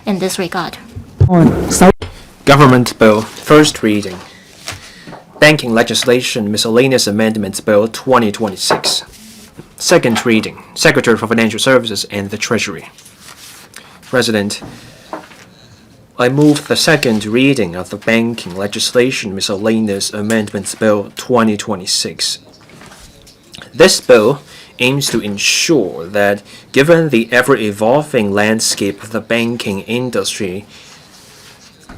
in this regard. Government Bill, first reading. Banking Legislation Miscellaneous Amendments Bill 2026. Second reading. Secretary for Financial Services and the Treasury. President, I move the second reading of the Banking Legislation Miscellaneous Amendments Bill 2026. This bill aims to ensure that, given the ever-evolving landscape of the banking industry,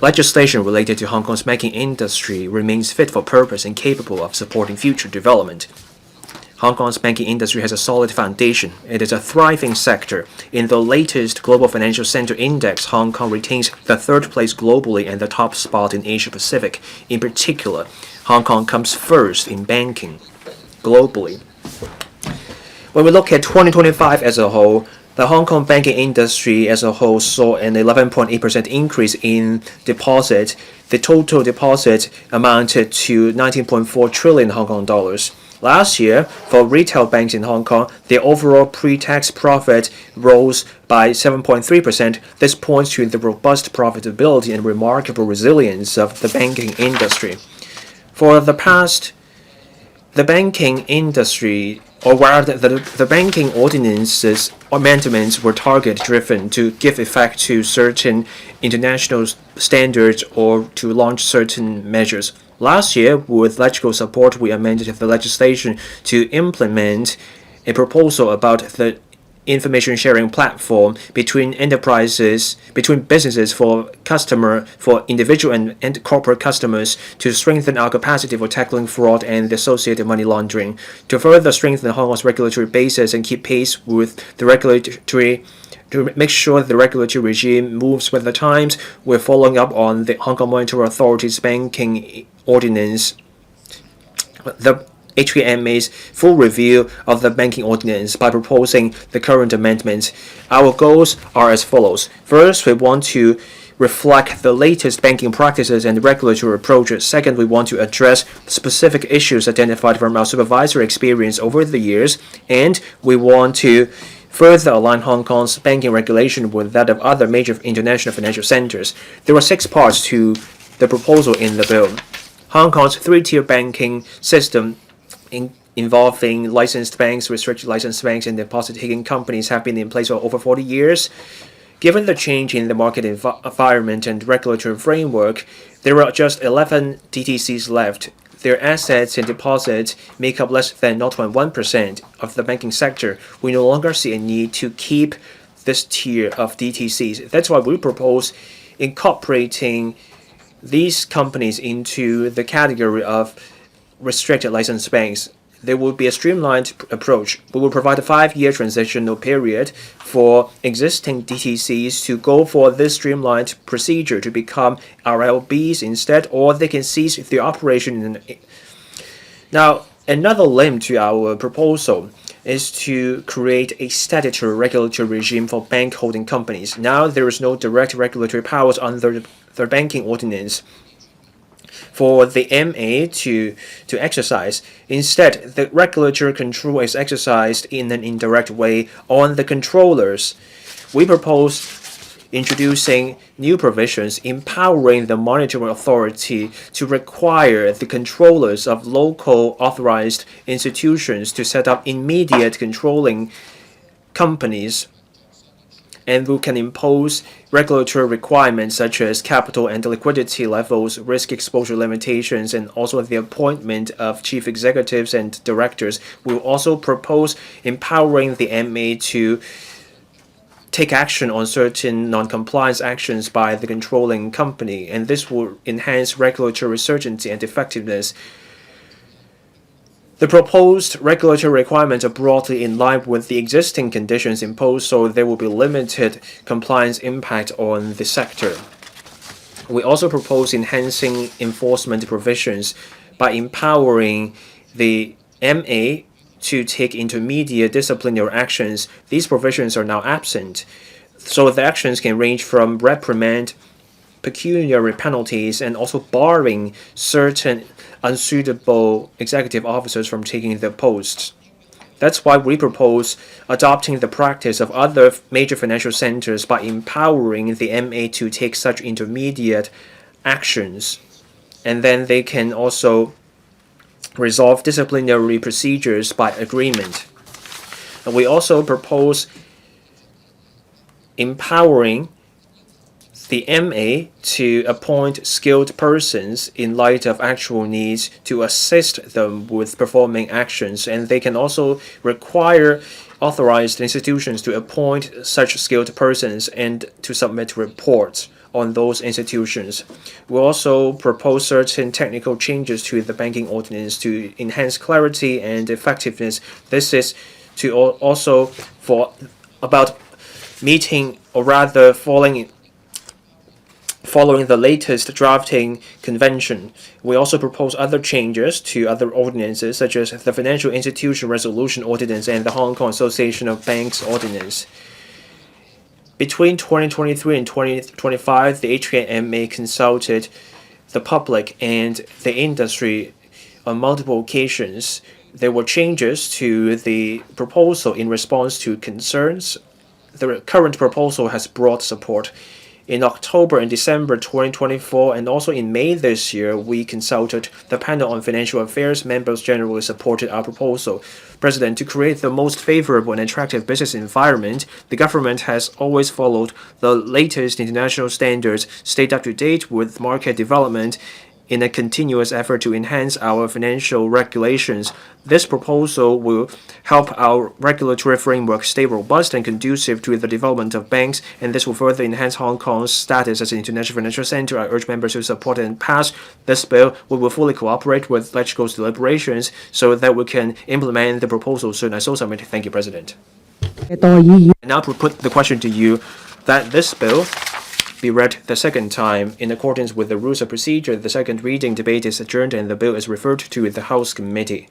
legislation related to Hong Kong's banking industry remains fit for purpose and capable of supporting future development. Hong Kong's banking industry has a solid foundation. It is a thriving sector. In the latest Global Financial Center Index, Hong Kong retains the third place globally and the top spot in Asia Pacific. In particular, Hong Kong comes first in banking globally. When we look at 2025 as a whole, the Hong Kong banking industry as a whole saw an 11.8% increase in deposit. The total deposit amounted to 19.4 trillion Hong Kong dollars. Last year, for retail banks in Hong Kong, the overall pre-tax profit rose by 7.3%. This points to the robust profitability and remarkable resilience of the banking industry. For the past, the banking industry, or rather the banking ordinances or amendments were target-driven to give effect to certain international standards or to launch certain measures. Last year, with legislative support, we amended the legislation to implement a proposal about the information sharing platform between businesses for individual and corporate customers to strengthen our capacity for tackling fraud and associated money laundering. To further strengthen Hong Kong's regulatory basis and keep pace with the to make sure the regulatory regime moves with the times, we're following up on the Hong Kong Monetary Authority's banking ordinance, the HKMA's full review of the banking ordinance by proposing the current amendments. Our goals are as follows. First, we want to reflect the latest banking practices and regulatory approaches. Second, we want to address specific issues identified from our supervisory experience over the years. And we want to further align Hong Kong's banking regulation with that of other major international financial centers. There are 6 parts to the proposal in the bill. Hong Kong's 3-tier banking system involving licensed banks, restricted licensed banks, and deposit-taking companies have been in place for over 40 years. Given the change in the market environment and regulatory framework, there are just 11 DTCs left. Their assets and deposits make up less than 0.1% of the banking sector. We no longer see a need to keep this tier of DTCs. That's why we propose incorporating these companies into the category of restricted licensed banks. There will be a streamlined approach. We will provide a 5-year transitional period for existing DTCs to go for this streamlined procedure to become RLBs instead, or they can cease the operation. Now, another limb to our proposal is to create a statutory regulatory regime for bank holding companies. Now, there is no direct regulatory powers under the banking ordinance for the MA to exercise. Instead, the regulatory control is exercised in an indirect way on the controllers. We propose introducing new provisions empowering the monetary authority to require the controllers of local authorized institutions to set up immediate controlling companies, and who can impose regulatory requirements such as capital and liquidity levels, risk exposure limitations, and also the appointment of chief executives and directors. We will also propose empowering the MA to take action on certain non-compliance actions by the controlling company, and this will enhance regulatory certainty and effectiveness. The proposed regulatory requirements are broadly in line with the existing conditions imposed, so there will be limited compliance impact on the sector. We also propose enhancing enforcement provisions by empowering the MA to take intermediate disciplinary actions. These provisions are now absent, so the actions can range from reprimand, pecuniary penalties, and also barring certain unsuitable executive officers from taking their posts. That's why we propose adopting the practice of other major financial centers by empowering the MA to take such intermediate actions, and then they can also resolve disciplinary procedures by agreement. And we also propose empowering the MA to appoint skilled persons in light of actual needs to assist them with performing actions, and they can also require authorized institutions to appoint such skilled persons and to submit reports on those institutions. We also propose certain technical changes to the banking ordinance to enhance clarity and effectiveness. This is to also for about meeting, or rather following the latest drafting convention. We also propose other changes to other ordinances, such as the Financial Institution Resolution Ordinance and the Hong Kong Association of Banks Ordinance. Between 2023 and 2025, the HKMA consulted the public and the industry on multiple occasions. There were changes to the proposal in response to concerns. The current proposal has broad support. In October and December 2024, and also in May this year, we consulted the panel on financial affairs. Members generally supported our proposal. President, to create the most favorable and attractive business environment, the government has always followed the latest international standards, stayed up to date with market development, in a continuous effort to enhance our financial regulations. This proposal will help our regulatory framework stay robust and conducive to the development of banks, and this will further enhance Hong Kong's status as an international financial center. I urge members to support and pass this bill. We will fully cooperate with LegCo's deliberations so that we can implement the proposal soon. I so submit. Thank you, President. And now to put the question to you that this bill be read the second time. In accordance with the rules of procedure, the second reading debate is adjourned and the bill is referred to the House Committee.